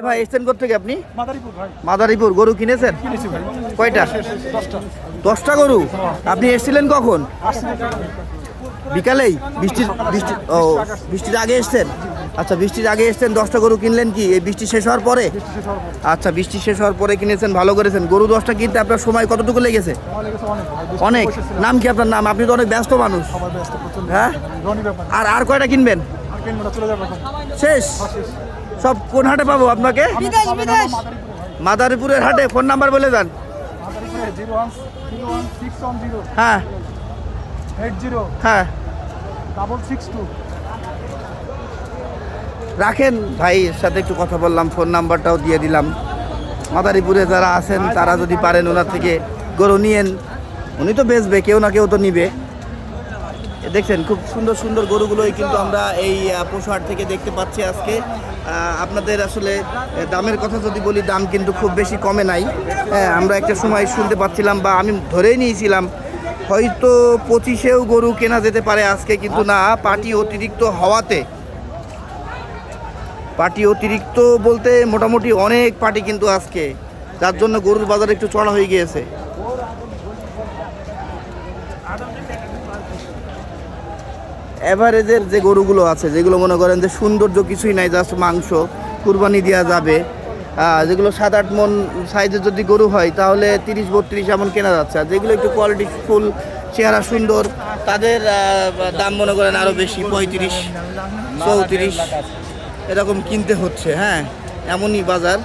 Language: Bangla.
ভাই এসছেন কোথেকে আপনি? মাদারীপুর ভাই। মাদারীপুর। গরু কিনেছেন? কিনেছি ভাই। কয়টা? 10টা। 10টা গরু। আপনি এসেছিলেন কখন? বিকালেই? বৃষ্টির আগে এসছেন? আচ্ছা, বৃষ্টির আগে এসছেন। 10টা গরু কিনলেন কি এই বৃষ্টি শেষ হওয়ার পরে? আচ্ছা, বৃষ্টি শেষ হওয়ার পরে কিনেছেন, ভালো করেছেন। গরু 10টা কিনতে আপনার সময় কতটুকু লেগেছে? অনেক। নাম কি আপনার? নাম? আপনি তো অনেক ব্যস্ত মানুষ। হ্যাঁ, আর কয়টা কিনবেন? শেষ? সব কোন হাটে পাবো আপনাকে? মাদারীপুরের হাটে। ফোন নাম্বার বলে দেন। হ্যাঁ হ্যাঁ, রাখেন। ভাইয়ের সাথে একটু কথা বললাম, ফোন নাম্বারটাও দিয়ে দিলাম। মাদারীপুরে যারা আছেন তারা যদি পারেন ওনার থেকে গরু নিয়েন। উনি তো বেচবে, কেউ না কেউ তো নিবে। দেখছেন খুব সুন্দর সুন্দর গরুগুলোই কিন্তু আমরা এই পশু হাট থেকে দেখতে পাচ্ছি আজকে। আপনাদের আসলে দামের কথা যদি বলি, দাম কিন্তু খুব বেশি কমে নাই। হ্যাঁ, আমরা একটা সময় শুনতে পাচ্ছিলাম বা আমি ধরেই নিয়েছিলাম হয়তো 25-এও গরু কেনা যেতে পারে আজকে, কিন্তু না, পার্টি অতিরিক্ত হওয়াতে, পার্টি অতিরিক্ত বলতে মোটামুটি অনেক পার্টি কিন্তু আজকে, যার জন্য গরুর বাজার একটু চড়া হয়ে গিয়েছে। এভারেজের যে গরুগুলো আছে, যেগুলো মনে করেন যে সৌন্দর্য কিছুই নাই, জাস্ট মাংস, কুরবানি দেওয়া যাবে, যেগুলো 7-8 মন সাইজের যদি গরু হয় তাহলে 30-32 এমন কেনা যাচ্ছে। আর যেগুলো একটু কোয়ালিটি ফুল, চেহারা সুন্দর, তাদের দাম মনে করেন আরও বেশি, 35-34 এরকম কিনতে হচ্ছে। হ্যাঁ, এমনই বাজার।